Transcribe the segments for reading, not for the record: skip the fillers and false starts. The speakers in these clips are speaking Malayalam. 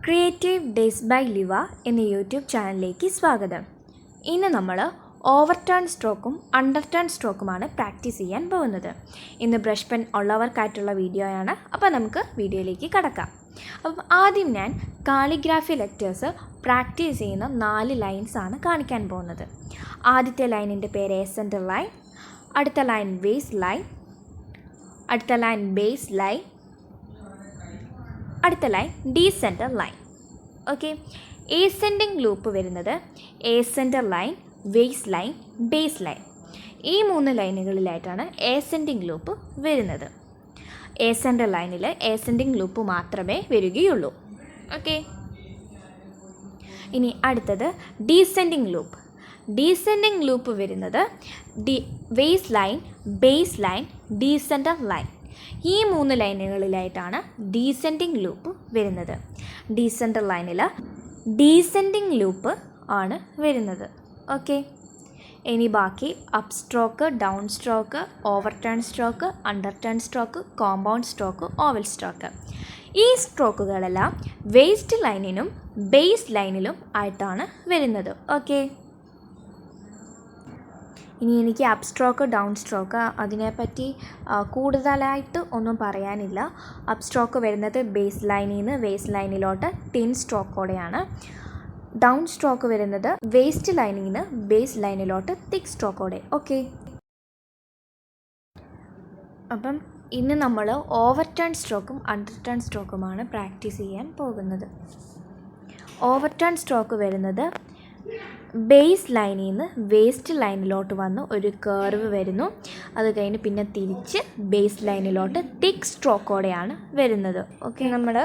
ക്രിയേറ്റീവ് ഡേയ്സ് ബൈ ലിവ എന്ന യൂട്യൂബ് ചാനലിലേക്ക് സ്വാഗതം. ഇന്ന് നമ്മൾ ഓവർ ടേൺ സ്ട്രോക്കും അണ്ടർ ടേൺ സ്ട്രോക്കുമാണ് പ്രാക്ടീസ് ചെയ്യാൻ പോകുന്നത്. ഇന്ന് ബ്രഷ് പെൻ ഉള്ളവർക്കായിട്ടുള്ള വീഡിയോയാണ്. അപ്പോൾ നമുക്ക് വീഡിയോയിലേക്ക് കടക്കാം. അപ്പം ആദ്യം ഞാൻ കാലിഗ്രാഫി ലെറ്റേഴ്സ് പ്രാക്ടീസ് ചെയ്യുന്ന 4 ലൈൻസാണ് കാണിക്കാൻ പോകുന്നത്. ആദ്യത്തെ ലൈനിൻ്റെ പേര് സെൻറ്റർ ലൈൻ, അടുത്ത ലൈൻ വേസ് ലൈൻ, അടുത്ത ലൈൻ ബേസ് ലൈൻ, അടുത്ത line descender line. Okay, ascending loop വരുന്നത് ascender line, waist line, base line. ഈ 3 ലൈനുകളിലായിട്ടാണ് ഏസെൻഡിങ് ലൂപ്പ് വരുന്നത്. ഏസെൻറ്റർ ലൈനിൽ ഏസെൻഡിങ് ലൂപ്പ് മാത്രമേ വരികയുള്ളൂ. ഓക്കെ, ഇനി അടുത്തത് ഡീസെൻഡിങ് ലൂപ്പ്. ഡീസെൻഡിങ് ലൂപ്പ് വരുന്നത് waist line, base line, descender line. ഈ 3 ലൈനുകളിലായിട്ടാണ് ഡീസെൻഡിങ് ലൂപ്പ് വരുന്നത്. ഡീസെൻറ്റർ ലൈനിൽ ഡീസെൻഡിങ് ലൂപ്പ് ആണ് വരുന്നത്. ഓക്കെ, ഇനി ബാക്കി up stroke, down stroke, over turn stroke, under turn stroke, compound stroke, oval stroke. ഈ സ്ട്രോക്കുകളെല്ലാം വേസ്റ്റ് ലൈനിനും ബേസ് ലൈനിലും ആയിട്ടാണ് വരുന്നത്. ഓക്കെ, ഇനി എനിക്ക് അപ്പ് സ്ട്രോക്ക്, ഡൗൺ സ്ട്രോക്ക് അതിനെപ്പറ്റി കൂടുതലായിട്ട് ഒന്നും പറയാനില്ല. അപ്പ് സ്ട്രോക്ക് വരുന്നത് ബേസ് ലൈനിൽ നിന്ന് വേസ്റ്റ് ലൈനിലോട്ട് തിൻ സ്ട്രോക്കോടെയാണ്. ഡൗൺ സ്ട്രോക്ക് വരുന്നത് വേസ്റ്റ് ലൈനിൽ നിന്ന് ബേസ് ലൈനിലോട്ട് തിക്ക് സ്ട്രോക്കോടെ. ഓക്കെ, അപ്പം ഇന്ന് നമ്മൾ ഓവർ ടേൺ സ്ട്രോക്കും അണ്ടർ ടേൺ സ്ട്രോക്കുമാണ് പ്രാക്ടീസ് ചെയ്യാൻ പോകുന്നത്. ഓവർ ടേൺ സ്ട്രോക്ക് വരുന്നത് ബേസ് ലൈനിൽ നിന്ന് വേസ്റ്റ് ലൈനിലോട്ട് വന്ന് ഒരു കർവ് വരുന്നു. അത് കഴിഞ്ഞ് പിന്നെ തിരിച്ച് ബേസ് ലൈനിലോട്ട് തിക്ക് സ്ട്രോക്കോടെയാണ് വരുന്നത്. ഓക്കെ, നമ്മൾ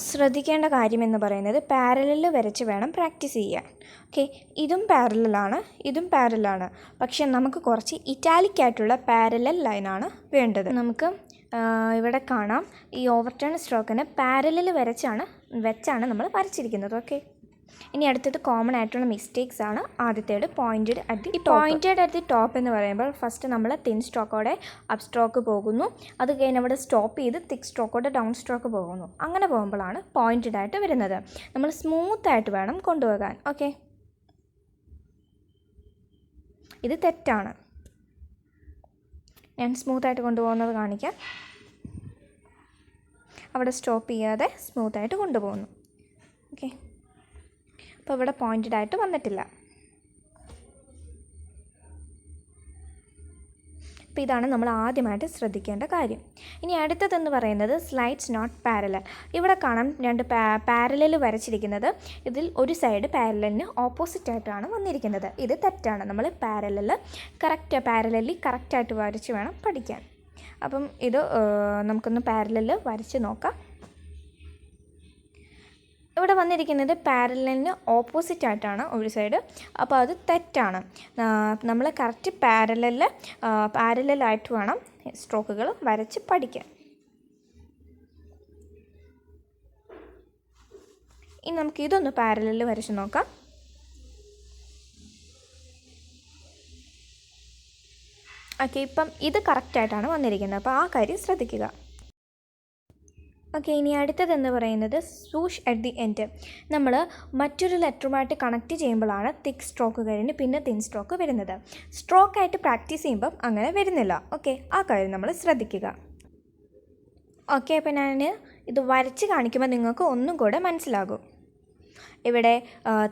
ശ്രദ്ധിക്കേണ്ട കാര്യമെന്ന് പറയുന്നത് പാരലൽ വരച്ച് വേണം പ്രാക്ടീസ് ചെയ്യാൻ. ഓക്കെ, ഇതും പാരലാണ്, ഇതും പാരലാണ്. പക്ഷെ നമുക്ക് കുറച്ച് ഇറ്റാലിക് ആയിട്ടുള്ള പാരലൽ ലൈനാണ് വേണ്ടത്. നമുക്ക് ഇവിടെ കാണാം, ഈ ഓവർ ടേൺ സ്ട്രോക്കിന് പാരലൽ വെച്ചാണ് നമ്മൾ വരച്ചിരിക്കുന്നത്. ഓക്കെ, ഇനി അടുത്തത് കോമൺ ആയിട്ടുള്ള മിസ്റ്റേക്സ് ആണ്. ആദ്യത്തേത് പോയിൻറ്റഡ് അറ്റ് ദി ടോപ്പ് എന്ന് പറയുമ്പോൾ ഫസ്റ്റ് നമ്മൾ തിൻ സ്ട്രോക്കോടെ അപ്പ് സ്ട്രോക്ക് പോകുന്നു. അത് കഴിഞ്ഞ് അവിടെ സ്റ്റോപ്പ് ചെയ്ത് തിക്ക് സ്ട്രോക്കോടെ ഡൗൺ സ്ട്രോക്ക് പോകുന്നു. അങ്ങനെ പോകുമ്പോഴാണ് പോയിൻറ്റഡ് ആയിട്ട് വരുന്നത്. നമ്മൾ സ്മൂത്ത് ആയിട്ട് വേണം കൊണ്ടുപോകാൻ. ഓക്കെ, ഇത് തെറ്റാണ്. ഞാൻ സ്മൂത്തായിട്ട് കൊണ്ടുപോകുന്നത് കാണിക്കാം. അവിടെ സ്റ്റോപ്പ് ചെയ്യാതെ സ്മൂത്തായിട്ട് കൊണ്ടുപോകുന്നു. ഓക്കെ, അപ്പോൾ ഇവിടെ പോയിൻറ്റഡ് ആയിട്ട് വന്നിട്ടില്ല. അപ്പോൾ ഇതാണ് നമ്മൾ ആദ്യമായിട്ട് ശ്രദ്ധിക്കേണ്ട കാര്യം. ഇനി അടുത്തതെന്ന് പറയുന്നത് സ്ലൈഡ്സ് നോട്ട് പാരലൽ. ഇവിടെ കാണാം 2 പാരലൽ വരച്ചിരിക്കുന്നത്. ഇതിൽ ഒരു സൈഡ് പാരലലിന് ഓപ്പോസിറ്റായിട്ടാണ് വന്നിരിക്കുന്നത്. ഇത് തെറ്റാണ്. നമ്മൾ പാരലലി കറക്റ്റായിട്ട് വരച്ച് വേണം പഠിക്കാൻ. അപ്പം ഇത് നമുക്കൊന്ന് പാരലൽ വരച്ച് നോക്കാം. ഇവിടെ വന്നിരിക്കുന്നത് പാരലലിന് ഓപ്പോസിറ്റ് ആയിട്ടാണ് ഒരു സൈഡ്. അപ്പോൾ അത് തെറ്റാണ്. നമ്മൾ കറക്റ്റ് പാരലലായിട്ട് വേണം സ്ട്രോക്കുകൾ വരച്ച് പഠിക്കാൻ. ഇനി നമുക്ക് ഇതൊന്ന് പാരലൽ വരച്ച് നോക്കാം. ഓക്കെ, ഇപ്പം ഇത് കറക്റ്റായിട്ടാണ് വന്നിരിക്കുന്നത്. അപ്പോൾ ആ കാര്യം ശ്രദ്ധിക്കുക. ഓക്കെ, ഇനി അടുത്തതെന്ന് പറയുന്നത് സ്വൂഷ് അറ്റ് ദി എൻഡ്. നമ്മൾ മറ്റൊരു ലെറ്ററുമായിട്ട് കണക്ട് ചെയ്യുമ്പോഴാണ് തിക്ക് സ്ട്രോക്ക് കഴിഞ്ഞ് പിന്നെ തിൻ സ്ട്രോക്ക് വരുന്നത്. സ്ട്രോക്കായിട്ട് പ്രാക്ടീസ് ചെയ്യുമ്പം അങ്ങനെ വരുന്നില്ല. ഓക്കെ, ആ കാര്യം നമ്മൾ ശ്രദ്ധിക്കുക. ഓക്കെ, അപ്പോൾ ഞാൻ ഇത് വരച്ച് കാണിക്കുമ്പോൾ നിങ്ങൾക്ക് ഒന്നും കൂടെ മനസ്സിലാകും. ഇവിടെ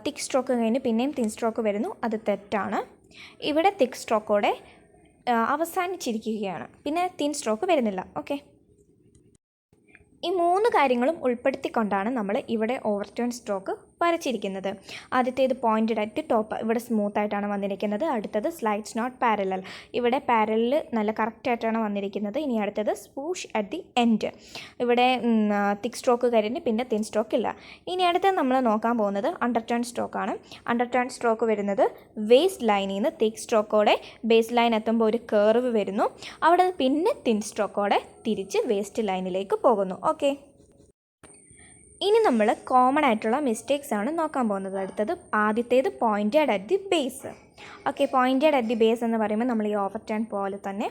തിക്ക് സ്ട്രോക്ക് കഴിഞ്ഞ് പിന്നെയും തിൻ സ്ട്രോക്ക് വരുന്നു. അത് തെറ്റാണ്. ഇവിടെ തിക്ക് സ്ട്രോക്കോടെ അവസാനിച്ചിരിക്കുകയാണ്. പിന്നെ തിൻ സ്ട്രോക്ക് വരുന്നില്ല. ഓക്കെ, ഈ 3 കാര്യങ്ങളും ഉൾപ്പെടുത്തിക്കൊണ്ടാണ് നമ്മൾ ഇവിടെ ഓവർ ടേൺ സ്ട്രോക്ക് വരച്ചിരിക്കുന്നത്. ആദ്യത്തേത് പോയിൻറ്റഡ് അറ്റ് ടോപ്പ്, ഇവിടെ സ്മൂത്തായിട്ടാണ് വന്നിരിക്കുന്നത്. അടുത്തത് സ്ലൈഡ്സ് നോട്ട് പാരലൽ, ഇവിടെ പാരലൽ നല്ല കറക്റ്റായിട്ടാണ് വന്നിരിക്കുന്നത്. ഇനി അടുത്തത് സ്വൂഷ് അറ്റ് ദി എൻഡ്, ഇവിടെ തിക്ക് സ്ട്രോക്ക് കഴിഞ്ഞ് പിന്നെ തിൻ സ്ട്രോക്ക് ഇല്ല. ഇനി അടുത്തത് നമ്മൾ നോക്കാൻ പോകുന്നത് അണ്ടർ ടേൺ സ്ട്രോക്കാണ്. അണ്ടർ ടേൺ സ്ട്രോക്ക് വരുന്നത് വേസ്റ്റ് ലൈനിൽ നിന്ന് തിക്ക് സ്ട്രോക്കോടെ ബേസ് ലൈൻ എത്തുമ്പോൾ ഒരു കർവ് വരുന്നു. അവിടെ പിന്നെ തിൻ സ്ട്രോക്കോടെ തിരിച്ച് വേസ്റ്റ് ലൈനിലേക്ക് പോകുന്നു. ഓക്കെ, ഇനി നമ്മൾ കോമൺ ആയിട്ടുള്ള മിസ്റ്റേക്സ് ആണ് നോക്കാൻ പോകുന്നത്. അടുത്തത് ആദ്യത്തേത് pointed at the base. Okay, pointed at the base എന്ന് പറയുമ്പോൾ നമ്മൾ ഈ ഓവർ ടേൺ പോലെ തന്നെ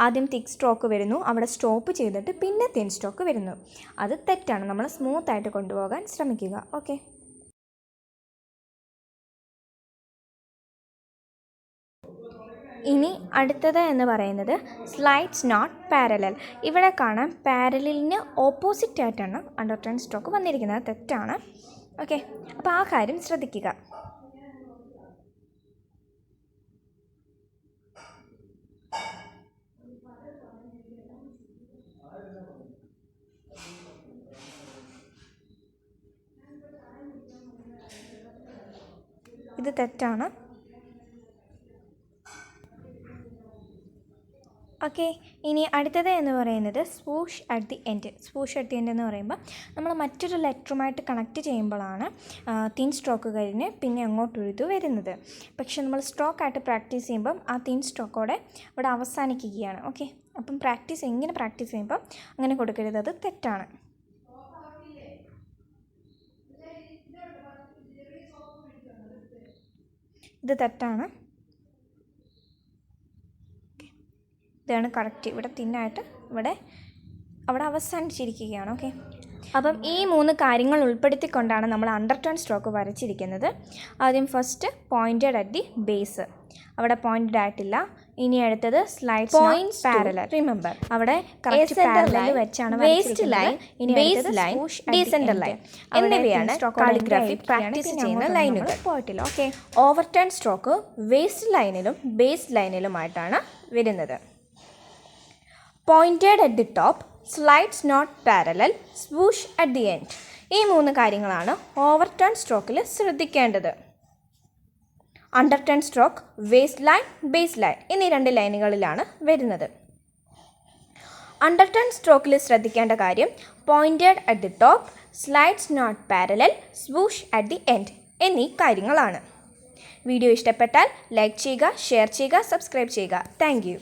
ആദ്യം തിക്ക് സ്ട്രോക്ക് വരുന്നു, അവിടെ സ്റ്റോപ്പ് ചെയ്തിട്ട് പിന്നെ തിൻ സ്ട്രോക്ക് വരുന്നു. അത് തെറ്റാണ്. നമ്മൾ സ്മൂത്തായിട്ട് കൊണ്ടുപോകാൻ ശ്രമിക്കുക. ഓക്കെ, ഇനി അടുത്തത് എന്ന് പറയുന്നത് സ്ലൈഡ്സ് നോട്ട് പാരലൽ. ഇവിടെ കാണാം പാരലലിന് ഓപ്പോസിറ്റ് ആയിട്ടാണ് അണ്ടർ ടേൺ സ്ട്രോക്ക് വന്നിരിക്കുന്നത്. തെറ്റാണ്. ഓക്കെ, അപ്പോൾ ആ കാര്യം ശ്രദ്ധിക്കുക. ഇത് തെറ്റാണ്. ഓക്കെ, ഇനി അടുത്തത് എന്ന് പറയുന്നത് swoosh at the end. Swoosh at the end എന്ന് പറയുമ്പോൾ നമ്മൾ മറ്റൊരു ലെറ്ററുമായിട്ട് കണക്റ്റ് ചെയ്യുമ്പോഴാണ് തിൻ സ്ട്രോക്ക് കഴിഞ്ഞ് പിന്നെ അങ്ങോട്ടൊഴുതു വരുന്നത്. പക്ഷെ നമ്മൾ സ്ട്രോക്കായിട്ട് പ്രാക്ടീസ് ചെയ്യുമ്പം ആ തിൻ സ്ട്രോക്കോടെ ഇവിടെ അവസാനിക്കുകയാണ്. ഓക്കെ, അപ്പം എങ്ങനെ പ്രാക്ടീസ് ചെയ്യുമ്പം അങ്ങനെ കൊടുക്കരുത്, അത് തെറ്റാണ്. ഇത് തെറ്റാണ്. ഇതാണ് കറക്റ്റ്. ഇവിടെ തിന്നായിട്ട് അവിടെ അവസാനിച്ചിരിക്കുകയാണ്. ഓക്കെ, അപ്പം ഈ 3 കാര്യങ്ങൾ ഉൾപ്പെടുത്തിക്കൊണ്ടാണ് നമ്മൾ അണ്ടർ ടേൺ സ്ട്രോക്ക് വരച്ചിരിക്കുന്നത്. ആദ്യം first pointed at the base, അവിടെ പോയിൻറ്റഡ് ആയിട്ടില്ല. ഇനി അടുത്തത് സ്ലൈഡ്സ് നോട്ട് പാരലൽ. റിമെമ്പർ, അവിടെ കറക്റ്റ് പാരലൽ വെച്ചാണ് വരച്ചിരിക്കുന്നത്. ഇനി ബേസ് ലൈൻ, ഡീസെൻറ്റർ ലൈൻ എന്നിവയാണ് കാലിഗ്രാഫി പ്രാക്ടീസ് ചെയ്യുന്ന ലൈനുകൾ. പോയിട്ടില്ല. Okay, over turn stroke waist ലൈനിലും ബേസ് ലൈനിലുമായിട്ടാണ് വരുന്നത്. Pointed at the top, slides not parallel, swoosh at the end. ഈ 3 കാര്യങ്ങളാണ് ഓവർ ടേൺ സ്ട്രോക്കിൽ ശ്രദ്ധിക്കേണ്ടത്. Under turn stroke waist line, base line എന്നീ 2 ലൈനുകളിലാണ് വരുന്നത്. അണ്ടർ ടേൺ സ്ട്രോക്കിൽ ശ്രദ്ധിക്കേണ്ട കാര്യം pointed at the top, slides not parallel, swoosh at the end എന്നീ കാര്യങ്ങളാണ്. വീഡിയോ ഇഷ്ടപ്പെട്ടാൽ ലൈക്ക് ചെയ്യുക, ഷെയർ ചെയ്യുക, സബ്സ്ക്രൈബ് ചെയ്യുക. Thank you.